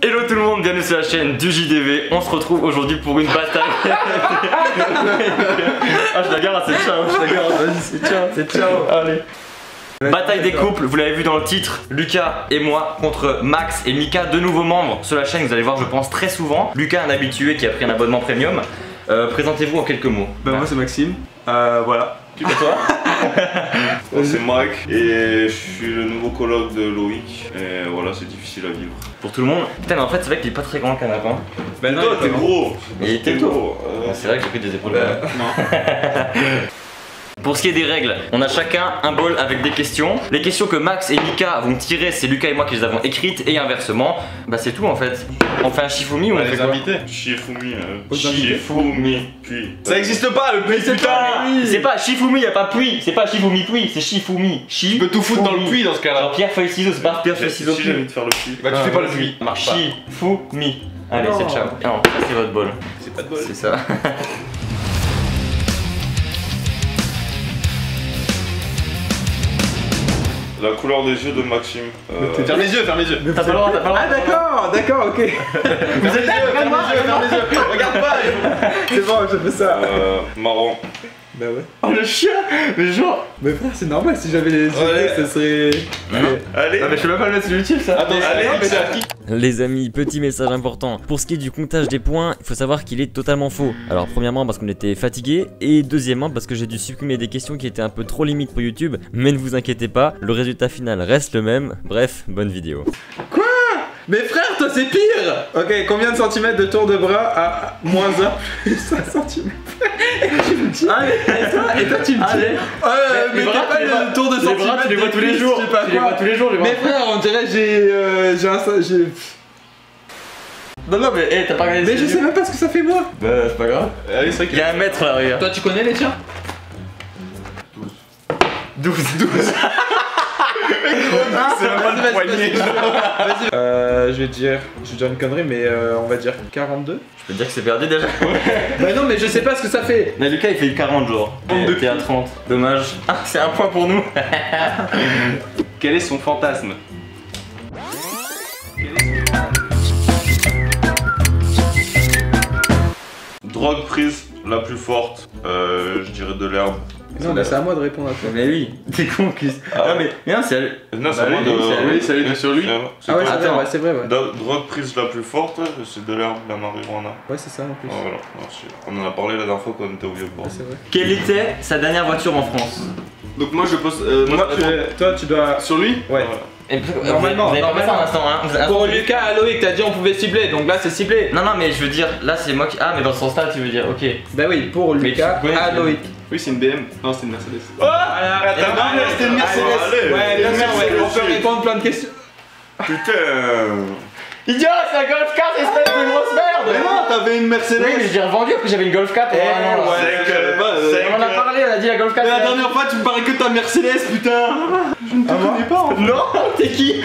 Hello tout le monde, bienvenue sur la chaîne du JDV. On se retrouve aujourd'hui pour une bataille. Ah je la garde, c'est ciao, je la garde, vas-y c'est ciao, allez. Bataille des couples, vous l'avez vu dans le titre, Lucas et moi contre Max et Mika, deux nouveaux membres sur la chaîne, vous allez voir je pense très souvent. Lucas un habitué qui a pris un abonnement premium. Présentez-vous en quelques mots. Bah moi c'est Maxime, voilà. Et toi? Moi c'est Mike et je suis le nouveau coloc de Loïc et voilà c'est difficile à vivre. Pour tout le monde. Putain mais en fait c'est vrai qu'il est pas très grand le canapé. Ben non, toi t'es gros. Il était gros. C'est vrai que j'ai pris des épaules. Non. Pour ce qui est des règles, on a chacun un bol avec des questions. Les questions que Max et Mika vont tirer, c'est Lucas et moi qui les avons écrites et inversement. Bah c'est tout en fait. On fait un Shifumi ou on fait quoi? Shifumi, Shifumi, puis. Ça existe pas le puits, putain. C'est pas Shifumi, y'a pas puits. C'est pas Shifumi puits, c'est Shifumi. Tu peux tout foutre dans le puits dans ce cas-là. Alors pierre, feuille, ciseaux, c'est pas pierre, feuille, ciseaux, Si j'ai envie de faire le puits. Bah tu fais pas le puits. Marche pas. Shifumi. Allez c'est ciao. Non, ça c'est votre bol. C'est pas de bol. C'est ça. La couleur des yeux de Maxime. Ferme les yeux, ferme les yeux. T'as pas le droit, t'as pas le droit. Ah d'accord, ok. Ferme les yeux, ferme les yeux. Regarde pas. C'est bon, je fais ça. Marron. Bah ouais. Oh le chien. Mais genre. Mais frère, c'est normal, si j'avais les yeux, ça serait... Allez. Ah mais je peux même pas le mettre sur YouTube ça. Attends, allez, c'est à qui? Les amis, petit message important. Pour ce qui est du comptage des points, il faut savoir qu'il est totalement faux. Alors premièrement parce qu'on était fatigué et deuxièmement parce que j'ai dû supprimer des questions qui étaient un peu trop limites pour YouTube. Mais ne vous inquiétez pas, le résultat final reste le même. Bref, bonne vidéo. Quoi? Mais frère, toi c'est pire. Ok, combien de centimètres de tour de bras à moins 1 plus 1 centimètre? Et tu me dis... Et toi tu me dis... mais t'as pas le tour de centimètre, tu les vois tous les jours. Tu les vois tous les jours, les bras. Mais frère, on dirait j'ai un... Non mais t'as pas regardé. Mais je sais même pas ce que ça fait moi. Bah c'est pas grave. Allez, c'est vrai Il y a un mètre là, regarde. Toi tu connais les tiens? 12. C'est même pas le poignet. Vas-y. Je vais dire une connerie, mais on va dire 42. Je peux te dire que c'est perdu déjà. Bah non, mais je sais pas ce que ça fait. Mais Lucas il fait 40 jours. T'es à 30. Dommage. Ah, c'est un point pour nous. Quel est son fantasme? Drogue prise la plus forte. Je dirais de l'herbe. Non, mais c'est à moi de répondre à ça. Mais oui, t'es con, Chris. Non mais non, c'est Non, c'est à moi de. Oui, c'est lui, sur lui. Ah ouais, c'est vrai, ouais. Drogue prise la plus forte, c'est de l'herbe, la marijuana. Ouais, c'est ça en plus. Voilà, merci. On en a parlé la dernière fois quand on était au Vieux-Port. Ouais, c'est vrai. Quelle était sa dernière voiture en France? Donc moi je pose... toi tu dois... Sur lui? Ouais. Normalement, vous avez pas fait ça un instant, hein. Pour Lucas à Loïc, t'as dit on pouvait cibler, donc là c'est ciblé. Non, non, mais je veux dire, là c'est moi qui. Ah, mais dans ce sens-là, tu veux dire, ok. Bah oui, pour Lucas à Loïc. Oui, c'est une BM. Non, c'est une Mercedes. Voilà. C'était une Mercedes. Ouais, bien sûr, on peut répondre plein de questions. Putain. Idiot, c'est un Golf 4, espèce de grosse merde! Mais non, t'avais une Mercedes. Oui, mais j'ai revendu après j'avais une Golf 4 pendant un an là. On en a parlé, on a dit la Golf 4. Mais la dernière fois, tu me parlais que de ta Mercedes, putain. Je ne te connais pas. Non, t'es qui?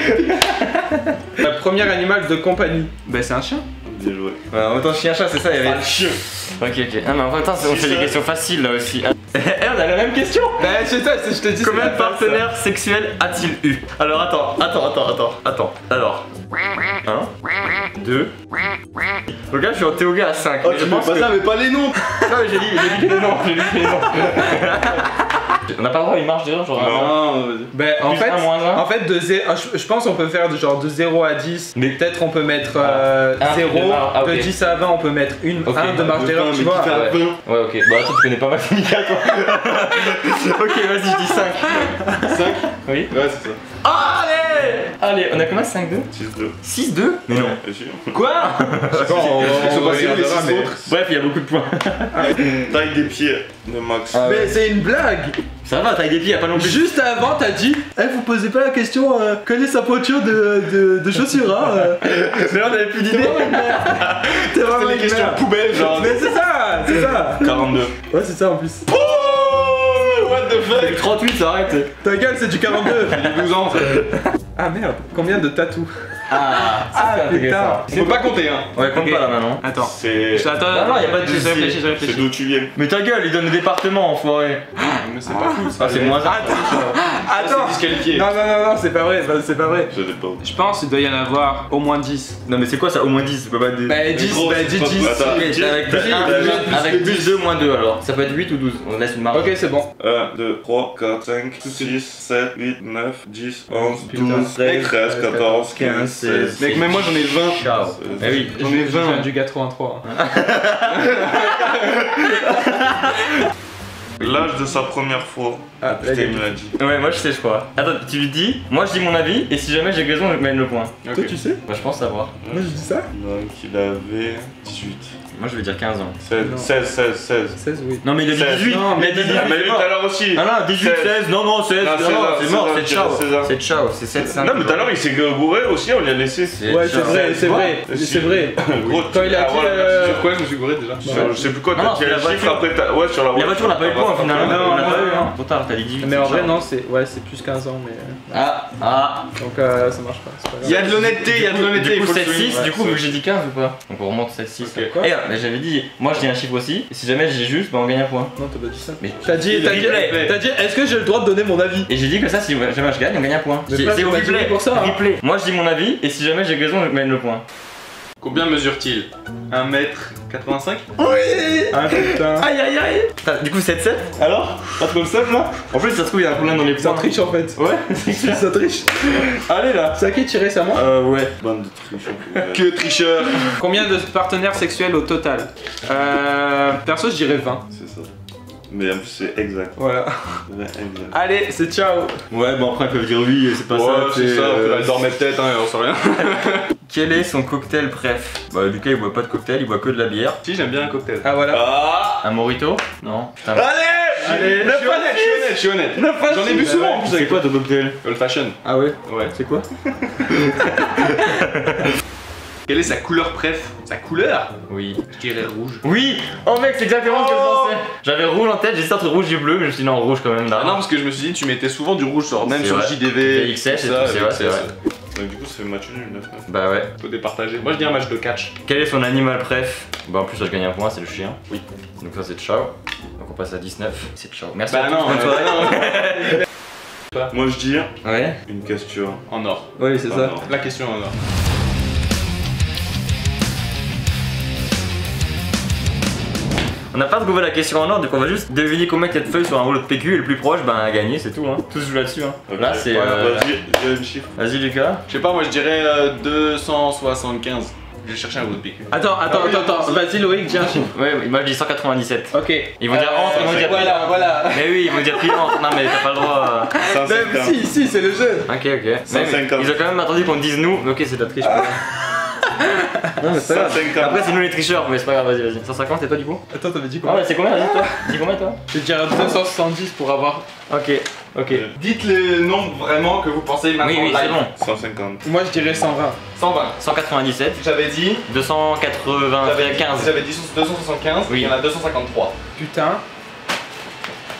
Le premier animal de compagnie. Bah, c'est un chien. Bien joué. Ouais, en même temps, chien-chat, c'est ça, il y avait. Ah, le chien. Ok, ok. Ah, mais en même temps, on fait des questions faciles là aussi. Eh, on a la même question! Bah, c'est ça, je te dis. Combien de partenaires sexuels a-t-il eu? Alors, attends. Alors. 1, 2. Donc là, je suis en théoga à 5. Oh, tu pense pas ça, mais pas les noms. Non, mais j'ai dit les noms, On n'a pas le droit, il marche déjà, genre. Non, bah, en Plus fait, un, moins un. en fait, je pense qu'on peut faire genre de 0 à 10. Mais peut-être on peut mettre 0. ok. De 10 à 20, on peut mettre Ok. 1 de marge d'erreur, tu vois. Ouais, ok. Bah, toi, tu connais pas Mika, toi. Ok, vas-y, je dis 5. 5? Oui. Ouais, c'est ça. Allez, on a combien? 5-2? 6-2. 6-2? Mais non. Bien sûr. Quoi? On regardera, mais... Bref, il y a beaucoup de points. Taille des pieds de Max. Ah ouais. Mais c'est une blague. Ça va, taille des pieds, y'a pas non plus. Juste avant, t'as dit, vous posez pas la question, quelle est sa pointure de chaussures, hein. Mais on avait plus d'idées. T'es vraiment C'est les questions poubelles, genre. Mais c'est ça. 42. Ouais, c'est ça en plus. What the fuck? 38, ça arrête. Ta gueule, c'est du 42. J'ai 12 ans, ça. Ah merde, combien de tatous? Ah, c'est intéressant. On peut pas compter, hein. Ouais, compte Ok. pas là maintenant. Attends. C'est. Attends, Non, y a pas de je souci. réfléchis, je C'est réfléchis. d'où tu viens. Mais ta gueule, il donne le département, enfoiré. Mais c'est pas fou, Ah, c'est moins un. Attends. disqualifié. Non, non, non, non, c'est pas vrai, c'est pas vrai. Ça dépend. Je pense qu'il doit y en avoir au moins 10. Non, mais c'est quoi ça? Au moins 10, c'est pas des. Bah 10, gros, bah c'est 10, pas- 10. Attends. Ok, c'est avec plus 1, avec plus 2, moins 2 alors. Ça peut être 8 ou 12. On laisse une marge. Ok, c'est bon. 1, 2, 3, 4, 5, 6, 7, 8, 9, 10, 11, Putain, 12, 13, 13, 14, 15, 16. Mec, même moi j'en ai 20. Ciao. Eh oui. J'en ai 20. Je viens du 83. L'âge de sa première fois. Ah, Putain, il me l'a dit. Ouais, moi je sais, je crois. Attends, tu lui dis, moi je dis mon avis, et si jamais j'ai raison, je mène le point. Toi, tu sais? Bah, je pense savoir. Moi, je dis ça? Donc il avait 18. Moi je vais dire 15 ans. 16, Non. 16, 16, 16. 16, oui. Non, mais il a dit 16. 18. Non, il a mais dit 18. Ah, mais lui tout à l'heure aussi. Non, non, 18, 16, non, non, 16, Non, non, 16 ans, c'est mort, 16 ans, c'est ciao. 16 ans. C'est ciao, c'est 7, 5. Non, mais tout à l'heure il s'est gouré aussi, on lui a laissé. Ouais, c'est vrai, c'est vrai. Si. C'est vrai. Gros, Quand il a ah, dit, voilà, Sur quoi je me suis gouré déjà Je sais plus quoi, Non, t'as non, dit c'est le la chiffre voiture. après t'as. Ouais, sur la voiture. La voiture, on n'a pas eu le point finalement. Non, On l'a non, pas eu, non. hein. Trop tard, t'as dit 18. Mais en c'est vrai, ciao. non, c'est plus 15 ans, mais. Ah. Donc ça marche pas. c'est pas grave. Il y a de l'honnêteté, il y a de l'honnêteté. Du il coup, faut le 7-6, souligner. du coup, vu que j'ai dit 15 ou pas? Donc on remonte 7-6. Ok. Quoi? Eh, mais j'avais dit, moi je dis un chiffre aussi, et si jamais j'ai juste, bah on gagne un point. Non, t'as pas dit ça. Mais T'as dit, replay. est-ce que j'ai le droit de donner mon avis? Et j'ai dit que ça, si jamais je gagne, on gagne un point. Mais C'est frère, c'est au t'as dit replay. pour ça, hein. Replay. Moi je dis mon avis, et si jamais j'ai raison, je mène le point. Combien mesure-t-il 1m85 Oui. Ah putain. Aïe aïe aïe. Du coup 7-7. Alors? Pas trop le seum là? En plus, ça se trouve, il y a un problème dans les Ça points. triche en fait. Ouais, c'est clair. Ça triche. Allez là. C'est à qui tirer, c'est à moi? Ouais. Bande de tricheurs. Que tricheur. Combien de partenaires sexuels au total? Perso, je dirais 20. C'est ça. Mais en plus, c'est exact. Voilà. Ouais, exact. Allez, c'est ciao. Ouais, bon après, ils peuvent dire oui, c'est pas Ouais, ça. c'est ça, elle dormait peut-être, hein, on sait rien. Quel est son cocktail préf? Bah, Lucas il boit pas de cocktail, il boit que de la bière. Si, j'aime bien un cocktail. Ah voilà. Ah Un mojito? Non. Putain. Allez, je suis honnête. J'en ai bu souvent en plus C'est avec quoi ton cocktail? Old Fashion. Ah ouais. Ouais. C'est quoi? Quelle est sa couleur préf? Sa couleur? Oui. Je dirais rouge. Oui! Oh mec, c'est exactement ce que je pensais. J'avais rouge en tête, j'hésitais entre rouge et bleu, mais je me suis dit non, rouge quand même là. Ah non, parce que je me suis dit, tu mettais souvent du rouge, genre même C'est sur vrai. JDV. VXS et tout tout, ça, c'est vrai, c'est vrai. Donc, du coup, ça fait match nul 9-9. Bah ouais. Faut départager. Moi, je dis un match de catch. Quel est son animal préf? Bah en plus, ça je gagne un point, c'est le chien. Oui. Donc ça c'est ciao. Donc on passe à 19. C'est ciao. Merci Bah à tous, non, bonne soirée. Moi, je dis Ouais. une question. En or. Oui, c'est Ah, ça. non. La question en or. On n'a pas trouvé la question en ordre, donc on va juste deviner combien il y a de feuilles sur un rouleau de PQ et le plus proche, bah a gagné, c'est tout. Hein. Tout se joue là-dessus. Hein. Ok. Là c'est. Vas-y, j'ai un chiffre. Vas-y Lucas. Je sais pas, moi je dirais 275. Je vais chercher un rouleau de PQ. Attends. Vas-y Loïc, dis un chiffre. Ouais, moi je dis 197. Ok. Ils vont dire entre, ils vont dire Voilà. Mais oui, ils vont dire pris entre. Non mais t'as pas le droit. 150. Si, c'est le jeu. Ok, ok. Mais 150. ils ont quand même attendu qu'on dise nous, mais ok, c'est de la triche. Non, mais c'est pas grave. 150. Après, c'est nous les tricheurs, mais c'est pas grave, vas-y. 150, et toi du coup? Attends, t'avais dit Ah quoi? ouais, c'est combien, vas-y, toi? Dis combien, toi? Je vais dire 270 pour avoir. Ok. Dites le nombre vraiment que vous pensez maintenant. Oui, c'est live. bon. 150. Moi, je dirais 120. 120. 197, J'avais dit. 295. J'avais dit 275. Oui. Il y en a 253. Putain.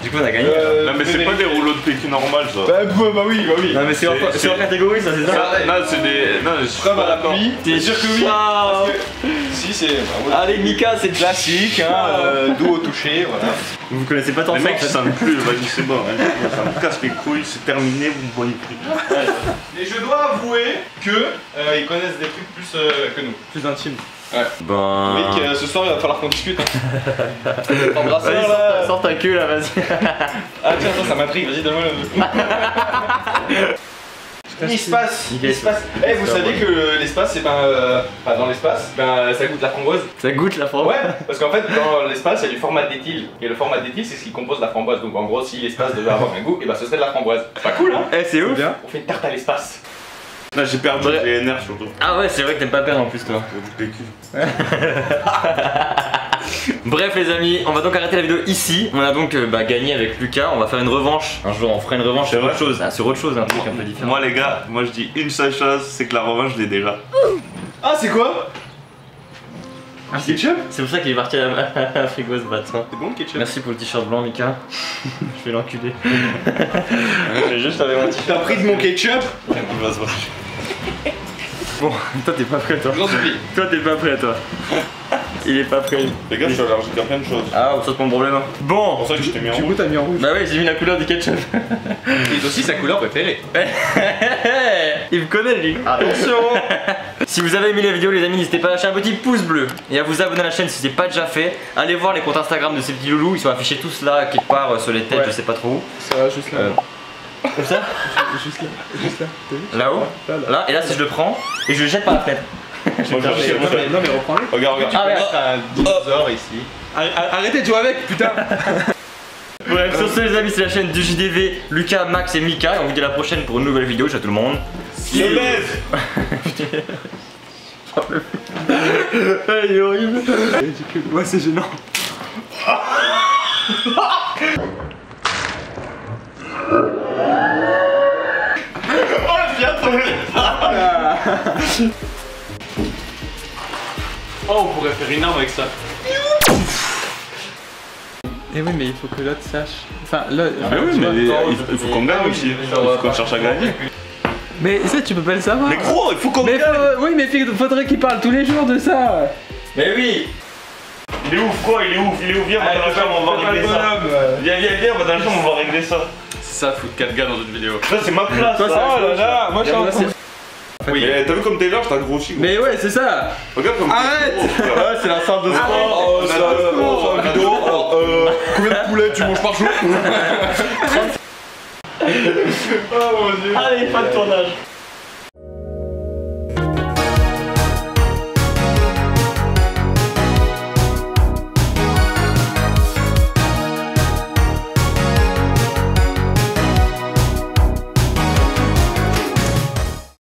Du coup, on a gagné. Non, mais c'est pas des rouleaux de PQ normales, ça. Bah oui. Non, mais c'est c'est- en catégorie, ça, c'est ça? Non, c'est des. Non, je suis Preuve pas à la d'accord. pluie. T'es sûr que oui? Parce que si c'est. Allez, Mika, c'est classique, hein. Doux au toucher, voilà. Vous connaissez pas tant Les ça, en mecs, fait. ça me plus, vas-y, c'est bon. Hein. Ça me casse les couilles, c'est terminé, vous me voyez plus. Et je dois avouer que ils connaissent des trucs plus que nous. Plus intime. Ben. Mec, ce soir il va falloir qu'on discute. Hein. Embrasseur Vas-y, là. sors ta queue là, vas-y. Ah tiens, ça m'intrigue, vas-y donne-moi le. Il se passe. Eh, vous savez que l'espace, c'est dans l'espace, ça goûte la framboise. Ça goûte la forme. Ouais, parce qu'en fait, dans l'espace, il y a du format d'éthyle. Et le format d'éthyle, c'est ce qui compose la framboise. Donc en gros, si l'espace devait avoir un goût, et ce serait de la framboise. C'est pas cool, hein? Eh, c'est ouf. Bien. On fait une tarte à l'espace. Là, j'ai perdu les nerfs surtout. Ah ouais, c'est vrai que t'aimes pas perdre en plus, toi. Le PQ. Bref les amis, on va donc arrêter la vidéo ici. On a donc gagné avec Lucas, on va faire une revanche. Un jour on fera une revanche sur C'est autre vrai chose. Ah, sur autre chose, un truc un peu différent. Moi, les gars, moi je dis une seule chose, c'est que la revanche, je l'ai déjà. Ah, c'est quoi? Ah, Du ketchup? c'est pour ça qu'il est parti à la frigo ce bâtard. C'est bon le ketchup? Merci pour le t-shirt blanc Mika. Je vais l'enculer. J'ai juste avec mon t-shirt. T'as pris de mon ketchup? Il va se voir. Bon, toi t'es pas prêt toi. Grand oubli. Toi t'es pas prêt toi. Il est pas prêt. Les gars, je suis allergique à plein de choses. Ah, ça c'est mon problème. C'est Bon. pour ça que je t'ai mis en Du coup, rouge. t'as mis en rouge. Bah ouais, j'ai mis la couleur du ketchup. C'est aussi sa couleur préférée. Il me connaît lui. Attention. Si vous avez aimé la vidéo les amis, n'hésitez pas à lâcher un petit pouce bleu et à vous abonner à la chaîne si c'est pas déjà fait. Allez voir les comptes Instagram de ces petits loulous, ils sont affichés tous là quelque part sur les têtes, Ouais. je sais pas trop où. Ça va juste là. Comme ça. Juste là. Juste là. T'as vu? Là-haut. Là. Et là si je le prends et je le jette par la fenêtre. Moi, je vais Non, mais reprends-le. Regarde, regarde. Ah ouais. Un dinosaure ici. Arrêtez de jouer avec, putain. Bref, sur ce les amis, c'est la chaîne du JDV, Lucas, Max et Mika et on vous dit à la prochaine pour une nouvelle vidéo. Ciao tout le monde. Le baise. Il est horrible. Ouais, c'est gênant. Oh, on pourrait faire une arme avec ça. Et oui, mais il faut que l'autre sache. Enfin, là. Mais oui, tu mais vois. il faut qu'on gagne aussi. Il faut qu'on cherche à gagner. Mais ça, tu peux pas le savoir. Mais gros, il faut qu'on Mais gagne. oui, mais faudrait qu'il parle tous les jours de ça. Mais oui. Il est ouf, quoi? Il est ouf, viens, on va dans la chambre, on va régler ça. Viens, on va dans la chambre, on va régler ça. C'est ça, foutre 4 gars dans une vidéo. Ça, c'est ma place. Toi, ça. oh là là, moi je suis en train. Oui. T'as vu comme Taylor, t'as grossi. Gros. Mais ouais, c'est ça. Regarde comme Arrête. Ouais, c'est la salle de sport. Arrête. Oh, ça, une vidéo. Combien de poulets tu manges par jour? Allez, pas de tournage.